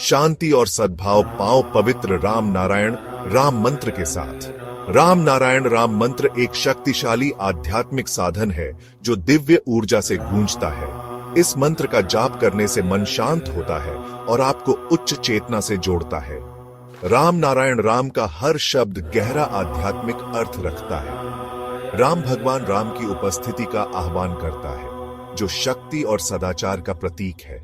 शांति और सद्भाव पाओ पवित्र राम नारायण राम मंत्र के साथ। राम नारायण राम मंत्र एक शक्तिशाली आध्यात्मिक साधन है जो दिव्य ऊर्जा से गूंजता है। इस मंत्र का जाप करने से मन शांत होता है और आपको उच्च चेतना से जोड़ता है। राम नारायण राम का हर शब्द गहरा आध्यात्मिक अर्थ रखता है। राम भगवान राम की उपस्थिति का आह्वान करता है, जो शक्ति और सदाचार का प्रतीक है।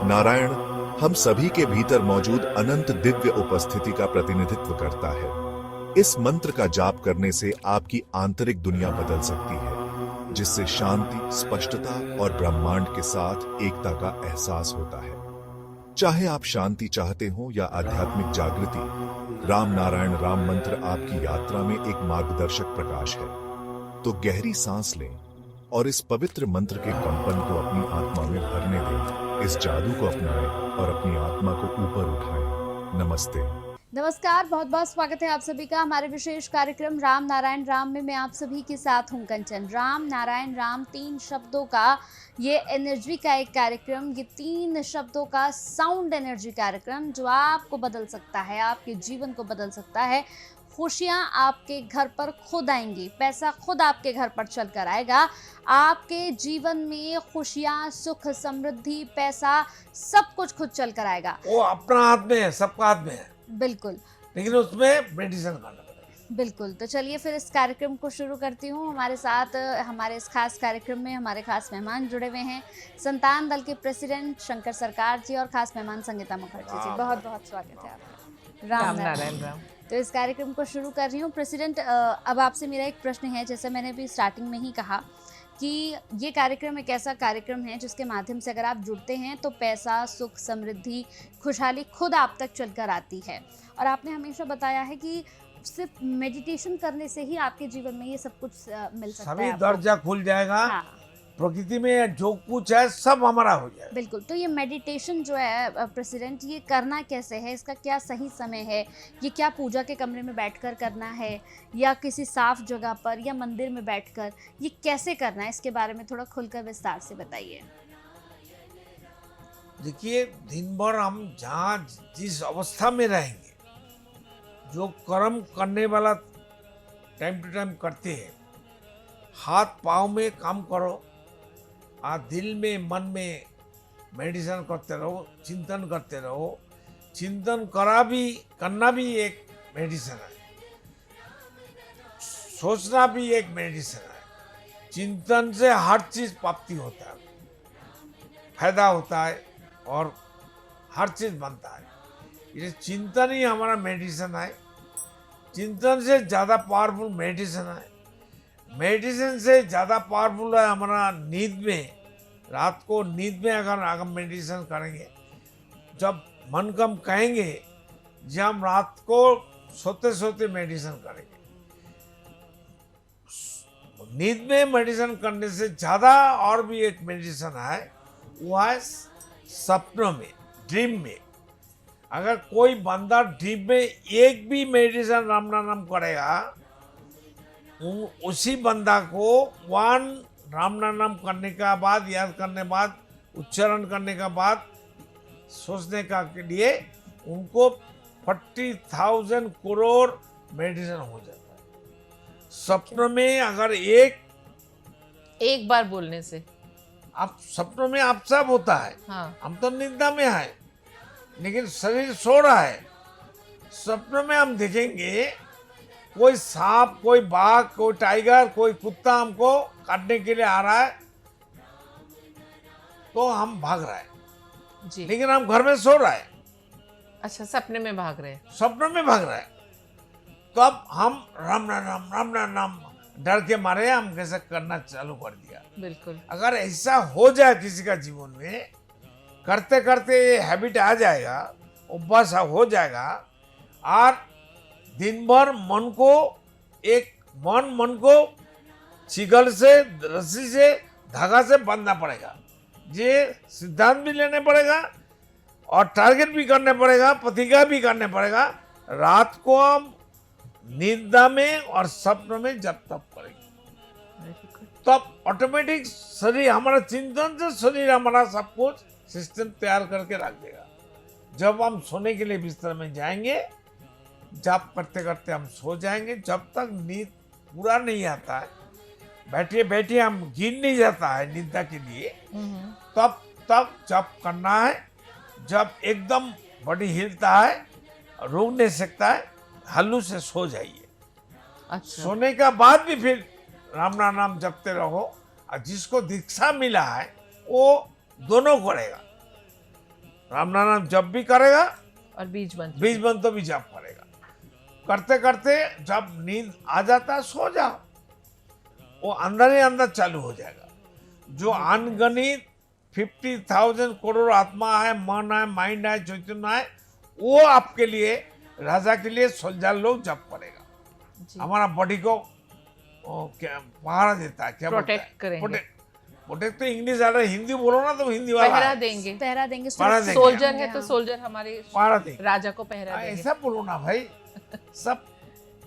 नारायण हम सभी के भीतर मौजूद अनंत दिव्य उपस्थिति का प्रतिनिधित्व करता है। इस मंत्र का जाप करने से आपकी आंतरिक दुनिया बदल सकती है, जिससे शांति, स्पष्टता और ब्रह्मांड के साथ एकता का एहसास होता है। चाहे आप शांति चाहते हो या आध्यात्मिक जागृति, राम नारायण राम मंत्र आपकी यात्रा में एक मार्गदर्शक प्रकाश है। तो गहरी सांस लें और इस पवित्र मंत्र के कंपन को अपनी आत्मा में भरने दें। इस जादू को अपनाएं और अपनी आत्मा को ऊपर उठाएं। नमस्ते। नमस्कार, बहुत बहुत स्वागत है आप सभी का हमारे विशेष कार्यक्रम राम नारायण राम में। मैं आप सभी के साथ हूं कंचन। राम नारायण राम 3 शब्दों का ये एनर्जी का एक कार्यक्रम, ये 3 शब्दों का साउंड एनर्जी कार्यक्रम जो आपको बदल सकता है, आपके जीवन को बदल सकता है। खुशियाँ आपके घर पर खुद आएंगी, पैसा खुद आपके घर पर चल कर आएगा। आपके जीवन में खुशियाँ, सुख, समृद्धि, पैसा सब कुछ खुद चल कर आएगा। वो अपना हाथ में है, सबका हाथ में है, बिल्कुल, लेकिन उसमें मेडिसिन करना पड़ेगा। बिल्कुल। तो चलिए फिर इस कार्यक्रम को शुरू करती हूँ। हमारे साथ हमारे इस खास कार्यक्रम में हमारे खास मेहमान जुड़े हुए हैं। संतान दल के प्रेसिडेंट शंकर सरकार जी और खास मेहमान संगीता मुखर्जी जी। बहुत बहुत स्वागत है आपका। राम नारायण राम। तो इस कार्यक्रम को शुरू कर रही हूँ। प्रेसिडेंट, अब आपसे मेरा एक प्रश्न है, जैसे मैंने भी स्टार्टिंग में ही कहा कि ये कार्यक्रम एक ऐसा कार्यक्रम है जिसके माध्यम से अगर आप जुड़ते हैं तो पैसा, सुख, समृद्धि, खुशहाली खुद आप तक चलकर आती है। और आपने हमेशा बताया है कि सिर्फ मेडिटेशन करने से ही आपके जीवन में ये सब कुछ मिल सकता है। सभी दर्जा खुल जाएगा। हाँ, प्रकृति में जो कुछ है सब हमारा हो जाएगा। बिल्कुल। तो ये मेडिटेशन जो है प्रेसिडेंट, ये करना कैसे है, इसका क्या सही समय है? ये क्या पूजा के कमरे में बैठकर करना है या किसी साफ जगह पर या मंदिर में बैठकर, ये कैसे करना है? इसके बारे में थोड़ा खुलकर विस्तार से बताइए। देखिए, दिन भर हम जहाँ जिस अवस्था में रहेंगे, जो कर्म करने वाला टाइम टू टाइम करते हैं, हाथ पाँव में काम करो, दिल में मन में मेडिटेशन करते रहो, चिंतन करते रहो। चिंतन करना भी एक मेडिसिन है, सोचना भी एक मेडिसिन है। चिंतन से हर चीज प्राप्ति होता है, फायदा होता है और हर चीज बनता है। ये चिंतन ही हमारा मेडिसिन है। चिंतन से ज़्यादा पावरफुल मेडिसिन है। मेडिसिन से ज़्यादा पावरफुल है हमारा नींद में। रात को नींद में अगर मेडिटेशन करेंगे, जब मन कम कहेंगे, जब हम रात को सोते सोते मेडिटेशन करेंगे। नींद में मेडिटेशन करने से ज़्यादा और भी एक मेडिटेशन है, वो है सपनों में, ड्रीम में। अगर कोई बंदा ड्रीम में एक भी मेडिटेशन राम नाम करेगा, उसी बंदा को राम नाम करने का बाद, याद करने बाद, उच्चारण करने का बाद, सोचने का के लिए उनको 40,000 करोड़ मेडिटेशन हो जाता है। सपनों में अगर एक बार बोलने से आप सपनों में आप सब होता है। हाँ। हम तो निद्रा में है, लेकिन शरीर सो रहा है। सपनों में हम देखेंगे कोई सांप, कोई बाघ, कोई टाइगर, कोई कुत्ता हमको काटने के लिए आ रहा है, तो हम भाग रहे हैं जी। लेकिन हम घर में सो रहा है। अच्छा, सपने में भाग रहे हैं। सपनों में भाग रहा है। तो अब हम राम नाम डर के मारे हम कैसे करना चालू कर दिया। बिल्कुल। अगर ऐसा हो जाए किसी का जीवन में, करते करते ये हैबिट आ जाएगा, अभ्यास हो जाएगा, और दिन भर मन को छिगल से, रस्सी से, धागा से बांधना पड़ेगा। ये सिद्धांत भी लेने पड़ेगा और टारगेट भी करने पड़ेगा, प्रतिज्ञा भी करने पड़ेगा। रात को हम निद्रा में और सपनों में जब तब करेंगे, तब ऑटोमेटिक शरीर हमारा, चिंतन से शरीर हमारा सब कुछ सिस्टम तैयार करके रख देगा। जब हम सोने के लिए बिस्तर में जाएंगे, जब करते करते हम सो जाएंगे, जब तक नींद पूरा नहीं आता है, बैठे बैठे हम गिन नहीं जाता है निद्रा के लिए, तब तब जब करना है, जब एकदम बॉडी हिलता है, रुक नहीं सकता है, हल्लू से सो जाइए। अच्छा। सोने का बाद भी फिर राम नाम जपते रहो, और जिसको दीक्षा मिला है वो दोनों करेगा, राम नाम जप भी करेगा, और बीज बंद तो भी जप करेगा। करते करते जब नींद आ जाता है, सो जाओ, वो अंदर ही अंदर चालू हो जाएगा। जो अनगणित 50,000 करोड़ आत्मा है, मन है, माइंड है, चैतन्य है, वो आपके लिए, राजा के लिए सोल्जर लोग जप करेगा। जी। हमारा बॉडी को क्या पहरा देता है, क्या बोलते हैं? प्रोटेक्ट करेंगे। प्रोटेक्ट तो इंग्लिश आ रहा है, हिंदी बोलो ना तो हिंदी वाला पहरा है। देंगे। पहरा देंगे, पहरा देंगे। सोल्जर है हाँ। तो सोल्जर हमारे पहरा देंगे। राजा को पहरा देंगे। ऐसा बोलो ना भाई, सब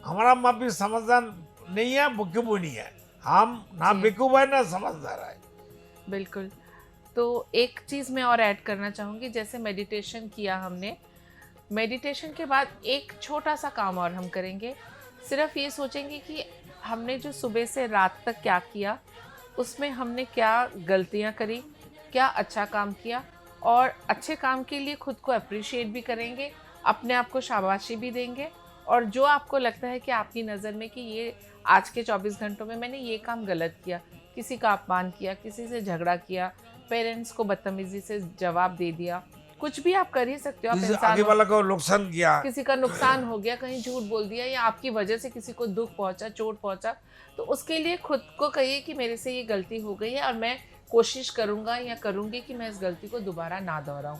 हमारा माँ भी समझदार नहीं है, बेवकूफ नहीं है, हम ना जी। बेवकूफ है ना समझदार है। बिल्कुल। तो एक चीज़ मैं और ऐड करना चाहूँगी, जैसे मेडिटेशन किया हमने, मेडिटेशन के बाद एक छोटा सा काम और हम करेंगे। सिर्फ ये सोचेंगे कि हमने जो सुबह से रात तक क्या किया, उसमें हमने क्या गलतियाँ करी, क्या अच्छा काम किया, और अच्छे काम के लिए खुद को अप्रिशिएट भी करेंगे, अपने आप को शाबाशी भी देंगे। और जो आपको लगता है कि आपकी नज़र में कि ये आज के 24 घंटों में मैंने ये काम गलत किया, किसी का अपमान किया, किसी से झगड़ा किया, पेरेंट्स को बदतमीजी से जवाब दे दिया, कुछ भी आप कर ही सकते हो। आप किसी इंसान आगे हो, वाला को नुकसान किया, किसी का नुकसान हो गया, कहीं झूठ बोल दिया, या आपकी वजह से किसी को दुख पहुंचा, चोट पहुंचा, तो उसके लिए खुद को कहिए कि मेरे से ये गलती हो गई है और मैं कोशिश करूंगा या करूंगी कि मैं इस गलती को दोबारा ना दोहराऊं।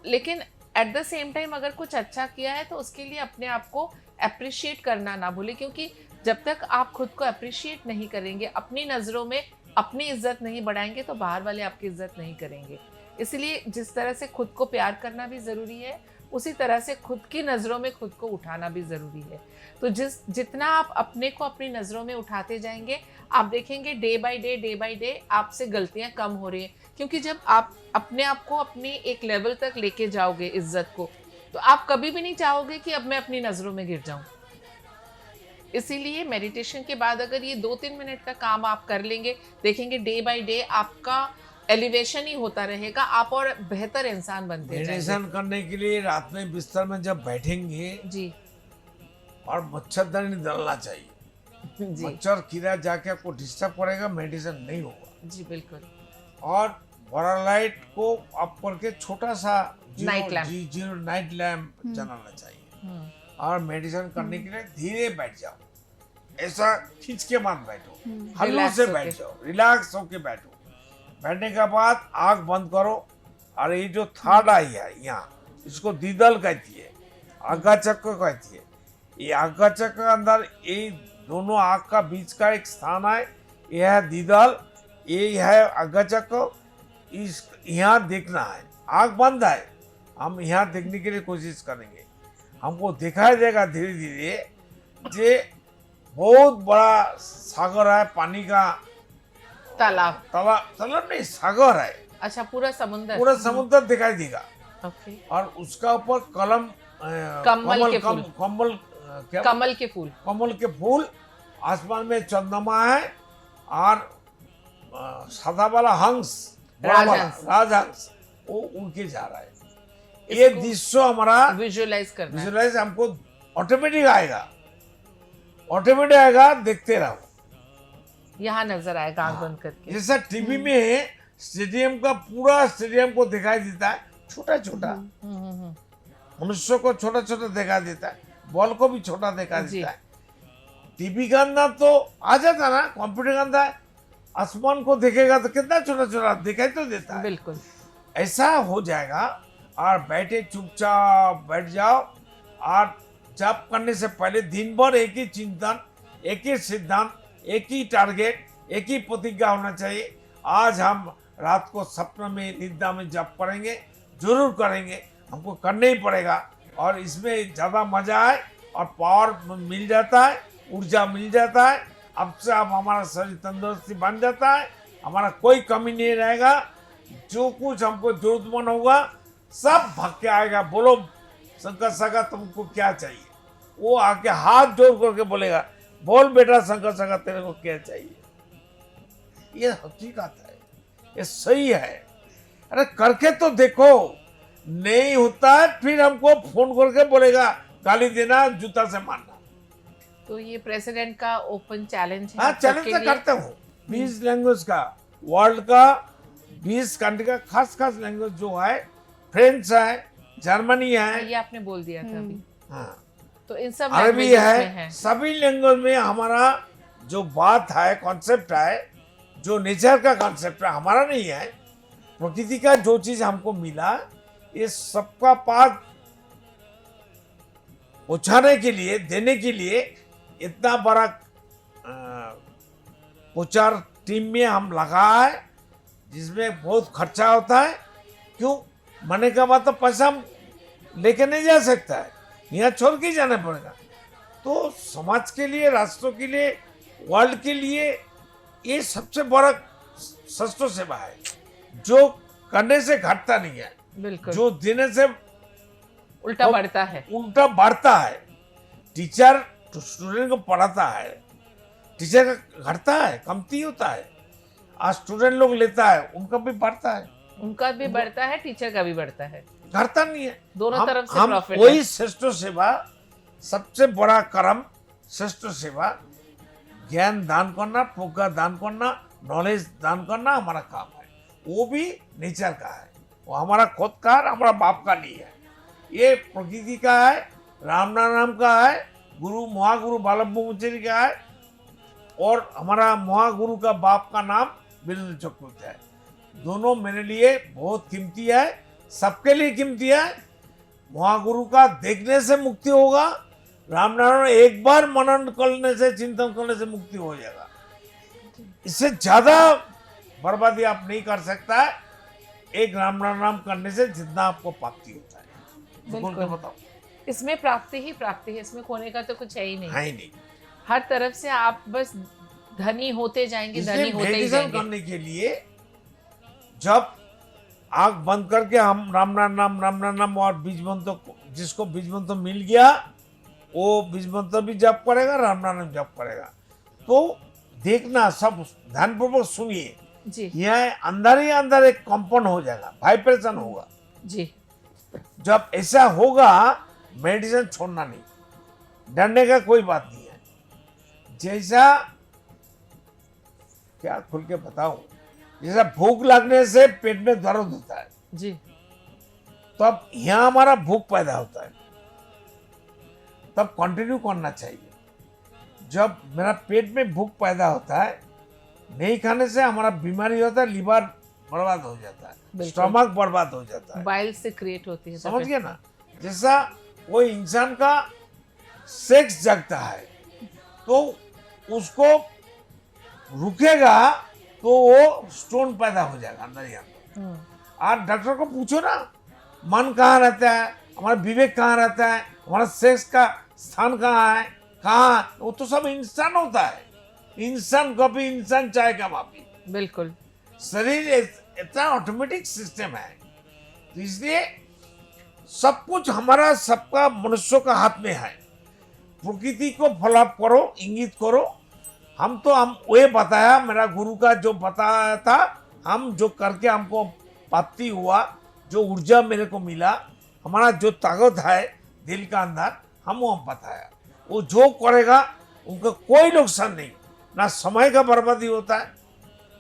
लेकिन एट द सेम टाइम अगर कुछ अच्छा किया है तो उसके लिए अपने आप को अप्रिशिएट करना ना भूलें, क्योंकि जब तक आप खुद को अप्रिशिएट नहीं करेंगे, अपनी नज़रों में अपनी इज्जत नहीं बढ़ाएंगे, तो बाहर वाले आपकी इज्जत नहीं करेंगे। इसलिए जिस तरह से खुद को प्यार करना भी ज़रूरी है, उसी तरह से खुद की नज़रों में खुद को उठाना भी ज़रूरी है। तो जितना आप अपने को अपनी नज़रों में उठाते जाएंगे, आप देखेंगे डे बाय डे आपसे गलतियां कम हो रही हैं। क्योंकि जब आप अपने आप को अपनी एक लेवल तक लेके जाओगे इज्जत को, तो आप कभी भी नहीं चाहोगे कि अब मैं अपनी नज़रों में गिर जाऊं। इसीलिए मेडिटेशन के बाद अगर ये 2-3 मिनट का काम आप कर लेंगे, देखेंगे डे बाय डे आपका एलिवेशन ही होता रहेगा, आप और बेहतर इंसान बनते जाएंगे। मेडिटेशन करने के लिए रात में बिस्तर में जब बैठेंगे जी और मच्छरदानी डालना चाहिए। जी मच्छर कीड़ा जाके आपको डिस्टर्ब करेगा, मेडिटेशन नहीं होगा। जी बिल्कुल। और बड़ा लाइट को आप करके छोटा सा night lamp. Zero night lamp जलाना चाहिए। और मेडिटेशन करने के लिए धीरे बैठ जाओ, ऐसा खींच के मत बैठो, हल्लू Relax से होके। बैठ जाओ, रिलैक्स होके बैठो। बैठने के बाद आंख बंद करो, और ये जो थर्ड आई है यहाँ, इसको दीदल कहती है, आगा चक्र कहती है। ये आगा चक्र के अंदर ये दोनों आंख का बीच का एक स्थान है, यह है दीदल, ये है आगा चक्र। इस यहाँ देखना है, आंख बंद है, हम यहाँ देखने के लिए कोशिश करेंगे। हमको दिखाई देगा धीरे धीरे जे बहुत बड़ा सागर है, पानी का तालाब। तालाब नहीं, सागर है, अच्छा, पूरा समुंदर। पूरा समुद्र दिखाई देगा। ओके। और उसका ऊपर कमल के फूल। कमल के फूल। कमल के फूल, आसमान में चंद्रमा है, और सादा वाला हंस, बड़ा वाला राजहंस। राजहंस, वो उनके जा रहा है। ये दृश्य हमारा विजुअलाइज करना है। विजुअलाइज हमको ऑटोमेटिक आएगा, देखते रहो। यहाँ नजर आएगा आंख बंद करके। जैसा टीवी में स्टेडियम का पूरा स्टेडियम को दिखाई देता है, छोटा छोटा मनुष्य को छोटा छोटा दिखाई देता है, बॉल को भी छोटा दिखाई जी। देता है। टीवी का अंदर तो आ जाता ना, कंप्यूटर का अंदर आसमान को देखेगा तो कितना छोटा छोटा दिखाई तो देता है। बिल्कुल। ऐसा हो जाएगा। और बैठे चुपचाप बैठ जाओ, और जप करने से पहले दिन भर एक ही चिंतन, एक ही सिद्धांत, एक ही टारगेट, एक ही प्रतिज्ञा होना चाहिए। आज हम रात को सपने में, निद्रा में जप करेंगे, जरूर करेंगे, हमको करना ही पड़ेगा। और इसमें ज़्यादा मजा है और पावर मिल जाता है, ऊर्जा मिल जाता है। अब से अब हमारा शरीर तंदुरुस्ती बन जाता है, हमारा कोई कमी नहीं रहेगा। जो कुछ हमको जरूरतमंद होगा सब भाग के आएगा, बोलो शंकर सागा तुमको क्या चाहिए। वो आके हाथ जोड़ करके बोलेगा, बोल बेटा शंकर सागा तेरे को क्या चाहिए। ये हकीकत है, ये सही है। अरे करके तो देखो, नहीं होता है फिर हमको फोन करके बोलेगा गाली देना, जूता से मारना। तो ये प्रेसिडेंट का ओपन चैलेंज है हाँ, आप चैलेंज सबके तो लिए। करता हूँ। 20 लैंग्वेज का, वर्ल्ड का 20 कंट्री का खास लैंग्वेज जो है, फ्रेंच है, जर्मनी हाँ, है, ये आपने बोल दिया था अभी। हाँ, तो इन सब अरबी languages में है, सभी लैंग्वेज में हमारा जो बात है, कॉन्सेप्ट है, जो नेचर का कॉन्सेप्ट है, हमारा नहीं है, प्रकृति का जो चीज हमको मिला, ये सबका पास पहुंचाने के लिए, देने के लिए इतना बड़ा प्रचार टीम में हम लगा है, जिसमें बहुत खर्चा होता है। क्यों? मरने के बाद तो पैसा हम लेके नहीं जा सकता है, यहाँ छोड़ के जाना पड़ेगा। तो समाज के लिए, राष्ट्रों के लिए, वर्ल्ड के लिए ये सबसे बड़ा सस्ता सेवा है, जो करने से घटता नहीं है, बिल्कुल जो देने से उल्टा बढ़ता है। उल्टा बढ़ता है। टीचर स्टूडेंट को पढ़ाता है, टीचर का घटता है, कमती होता है। आज स्टूडेंट लोग लेता है, उनका भी बढ़ता है, उनका भी बढ़ता है, टीचर का भी बढ़ता है, घटता नहीं है। दोनों तरफ से हम प्रॉफिट वही है। श्रेष्ठ सेवा, सबसे बड़ा कर्म, श्रेष्ठ सेवा, ज्ञान दान करना, प्रज्ञा दान करना, नॉलेज दान करना हमारा काम है। वो भी नेचर का है, वो हमारा खुद का, हमारा बाप का नहीं है। ये प्रकृति का है, राम नाम का है, गुरु महागुरु बालक ब्रह्मचारी का है, और हमारा महागुरु का बाप का नाम वीरेंद्र चक्रवर्ती है। दोनों मेरे लिए बहुत कीमती है, सबके लिए कीमती है। महागुरु का देखने से मुक्ति होगा, राम नारायण एक बार मनन करने से, चिंतन करने से मुक्ति हो जाएगा। इससे ज्यादा बर्बादी आप नहीं कर सकता है, एक राम नाम करने से जितना आपको प्राप्ति होता है। बिल्कुल। तो बताओ, इसमें प्राप्ति ही प्राप्ति है, इसमें खोने का तो कुछ है ही नहीं। है ही नहीं। हर तरफ से आप बस धनी होते जाएंगे, धनी इसलिए होते ही मेडिटेशन जाएंगे। करने के लिए जब आंख बंद करके हम राम नाम और बीज मंत्र, जिसको बीज मंत्र मिल गया वो बीज मंत्र भी जप करेगा, राम नाम जप करेगा। तो देखना, सब ध्यानपूर्वक सुनिए, जी यह अंदर ही अंदर एक कंपन हो जाएगा, वाइब्रेशन होगा। जी जब ऐसा होगा, मेडिटेशन छोड़ना नहीं, डरने का कोई बात नहीं है। जैसा, क्या खुल के बताऊं, जैसा भूख लगने से पेट में दर्द होता है, जी तब यहाँ हमारा भूख पैदा होता है, तब कंटिन्यू करना चाहिए। जब मेरा पेट में भूख पैदा होता है, नहीं खाने से हमारा बीमारी होता है, लिवर बर्बाद हो जाता है, बिल्कुल। स्टमक बर्बाद हो जाता है, बाइल से क्रिएट होती है। समझ गए ना। जैसा वो इंसान का सेक्स जगता है, तो उसको रुकेगा तो वो स्टोन पैदा हो जाएगा अंदर ही अंदर। आप डॉक्टर को पूछो ना, मन कहाँ रहता है, हमारा विवेक कहाँ रहता है, हमारा सेक्स का स्थान कहाँ है, कहाँ, वो तो सब इंसान होता है। इंसान कभी इंसान चाहेगा माफी। बिल्कुल शरीर इतना ऑटोमेटिक सिस्टम है, तो इसलिए सब कुछ हमारा, सबका मनुष्यों का हाथ में है। प्रकृति को फॉलो करो, इंगित करो। हम वो बताया, मेरा गुरु का जो बताया था, हम जो करके हमको प्राप्ति हुआ, जो ऊर्जा मेरे को मिला, हमारा जो ताकत है दिल का अंदर, हम वो बताया। वो जो करेगा उनका कोई नुकसान नहीं, ना समय का बर्बादी होता है।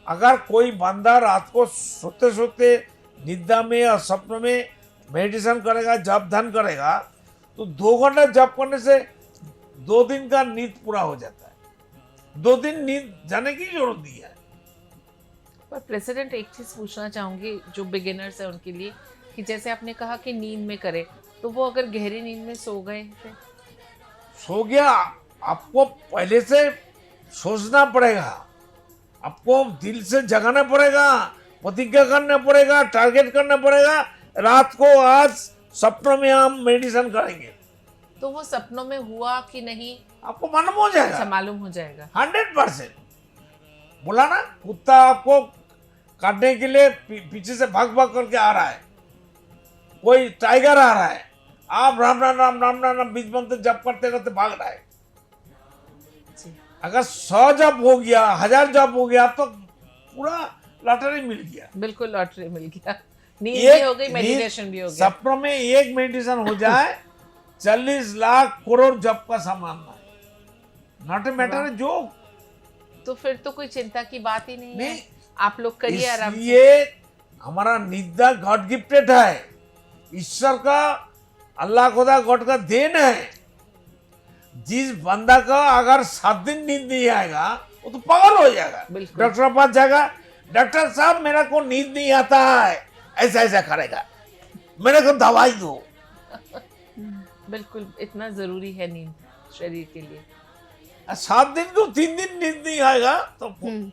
अगर कोई बंदा रात को सोते सोते निद्रा में और सपने में मेडिटेशन करेगा, जप ध्यान करेगा, तो 2 घंटे जप करने से 2 दिन का नींद पूरा हो जाता है। 2 दिन नींद जाने की जरूरत नहीं है। पर प्रेसिडेंट, एक चीज़ पूछना चाहूँगी जो बिगिनर्स है उनके लिए, कि जैसे आपने कहा कि नींद में करे, तो वो अगर गहरी नींद में सो गए थे, सो गया, आपको पहले से सोचना पड़ेगा, आपको दिल से जगाना पड़ेगा, प्रतिज्ञा करना पड़ेगा, टारगेट करना पड़ेगा, रात को आज सपनों में हम मेडिटेशन करेंगे, तो वो सपनों में हुआ कि नहीं, आपको मालूम हो जाएगा। अच्छा मालूम हो जाएगा। 100%। बोला ना, कुत्ता आपको काटने के लिए पीछे से भाग भाग करके आ रहा है, कोई टाइगर आ रहा है, आप राम राम राम राम राम राम बीज मंत्र जप करते करते भाग रहा है। जी अगर 100 जप हो गया, 1000 जप हो गया, तो पूरा लॉटरी मिल गया। बिल्कुल लॉटरी मिल गया, नींद भी हो गई, मेडिटेशन भी हो गया। सपनों में एक मेडिटेशन हो जाए 40 लाख करोड़ जप का सामान नॉट ए मैटर जो। तो फिर तो कोई चिंता की बात ही नहीं है, नहीं, आप लोग करिए आराम से। ये हमारा निद्रा गॉड गिफ्टेड है, ईश्वर का, अल्लाह खुदा गॉड का देन है। जिस बंदा का अगर 7 दिन नींद नहीं आएगा वो तो पागल हो जाएगा, बिल्कुल। डॉक्टर के पास जाएगा, डॉक्टर साहब मेरा को नींद नहीं आता है, ऐसा ऐसा करेगा, मेरे को दवाई दो। बिल्कुल, इतना जरूरी है नींद शरीर के लिए। 7 दिन को 3 दिन नींद नहीं आएगा तो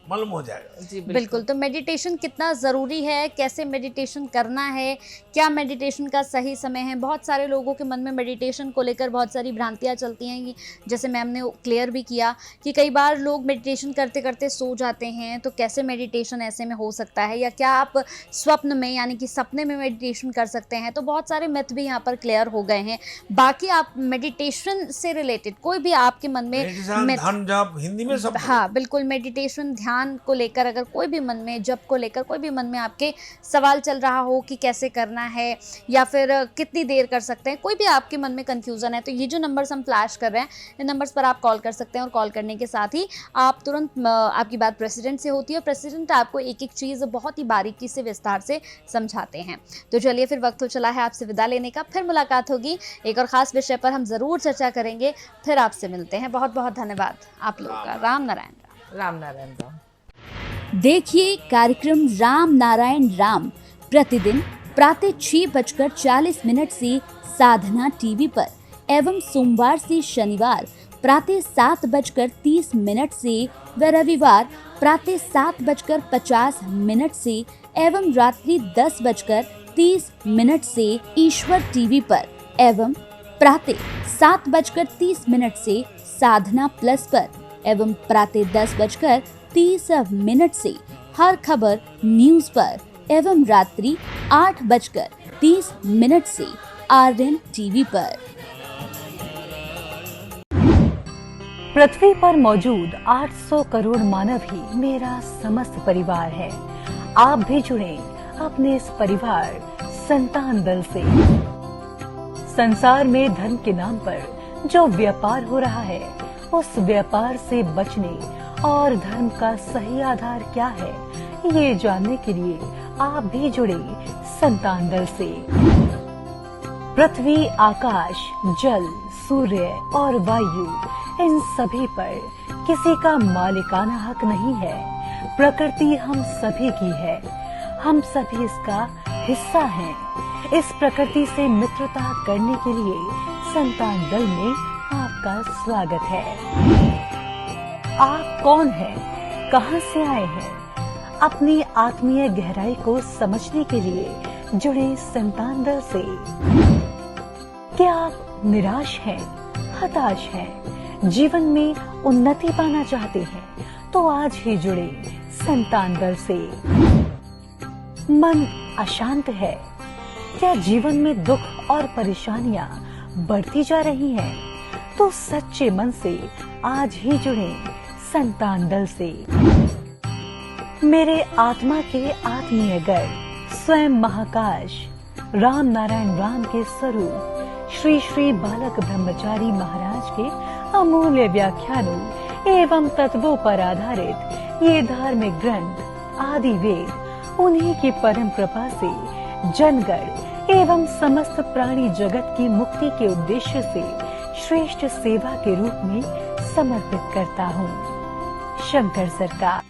मालूम हो जाएगा। जी बिल्कुल। तो मेडिटेशन कितना ज़रूरी है, कैसे मेडिटेशन करना है, क्या मेडिटेशन का सही समय है। बहुत सारे लोगों के मन में मेडिटेशन को लेकर बहुत सारी भ्रांतियाँ चलती हैं कि जैसे मैम ने क्लियर भी किया कि कई बार लोग मेडिटेशन करते करते सो जाते हैं, तो कैसे मेडिटेशन ऐसे में हो सकता है, या क्या आप स्वप्न में यानी कि सपने में मेडिटेशन कर सकते हैं। तो बहुत सारे मिथ भी यहाँ पर क्लियर हो गए हैं। बाकी आप मेडिटेशन से रिलेटेड कोई भी आपके मन में ध्यान जप हिंदी में सब, हाँ बिल्कुल, मेडिटेशन ध्यान को लेकर अगर कोई भी मन में, जप को लेकर कोई भी मन में आपके सवाल चल रहा हो कि कैसे करना है या फिर कितनी देर कर सकते हैं, कोई भी आपके मन में कंफ्यूजन है, तो ये जो नंबर्स हम फ्लैश कर रहे हैं, इन नंबर्स पर आप कॉल कर सकते हैं। और कॉल करने के साथ ही आप तुरंत आपकी बात प्रेसिडेंट से होती है और प्रेसिडेंट आपको एक एक चीज़ बहुत ही बारीकी से विस्तार से समझाते हैं। तो चलिए फिर वक्त हो चला है आपसे विदा लेने का, फिर मुलाकात होगी एक और ख़ास विषय पर, हम ज़रूर चर्चा करेंगे, फिर आपसे मिलते हैं। बहुत बहुत धन्यवाद आप लोगों का। राम नारायण राम नारायण राम। देखिए कार्यक्रम राम नारायण राम प्रतिदिन प्रातः 6:40 से साधना टीवी पर एवं सोमवार से शनिवार प्रातः 7:30 से व रविवार प्रातः 7:50 से एवं रात्रि 10:30 से ईश्वर टीवी पर एवं प्रातः 7:30 से साधना प्लस पर एवं प्रातः 10:30 से हर खबर न्यूज पर एवं रात्रि 8:30 से आर्यन टीवी पर। पृथ्वी पर मौजूद 800 करोड़ मानव ही मेरा समस्त परिवार है। आप भी जुड़े अपने इस परिवार संतान दल से। संसार में धर्म के नाम पर जो व्यापार हो रहा है, उस व्यापार से बचने और धर्म का सही आधार क्या है, ये जानने के लिए आप भी जुड़े संतान दल से। पृथ्वी, आकाश, जल, सूर्य और वायु, इन सभी पर किसी का मालिकाना हक नहीं है। प्रकृति हम सभी की है, हम सभी इसका हिस्सा हैं। इस प्रकृति से मित्रता करने के लिए संतान दल में आपका स्वागत है। आप कौन हैं? कहां से आए हैं? अपनी आत्मीय गहराई को समझने के लिए जुड़े संतान दल से। क्या आप निराश हैं, हताश हैं, जीवन में उन्नति पाना चाहते हैं, तो आज ही जुड़े संतान दल से। मन अशांत है, क्या जीवन में दुख और परेशानियां बढ़ती जा रही हैं, तो सच्चे मन से आज ही जुड़े संतान दल से। मेरे आत्मा के आत्मीय गर्व स्वयं महाकाश राम नारायण राम के स्वरूप श्री श्री बालक ब्रह्मचारी महाराज के अमूल्य व्याख्यानों एवं तत्वों पर आधारित ये धार्मिक ग्रंथ आदि वेद उन्हीं की परम कृपा से जनगण एवं समस्त प्राणी जगत की मुक्ति के उद्देश्य से श्रेष्ठ सेवा के रूप में समर्पित करता हूँ। शंकर सरकार।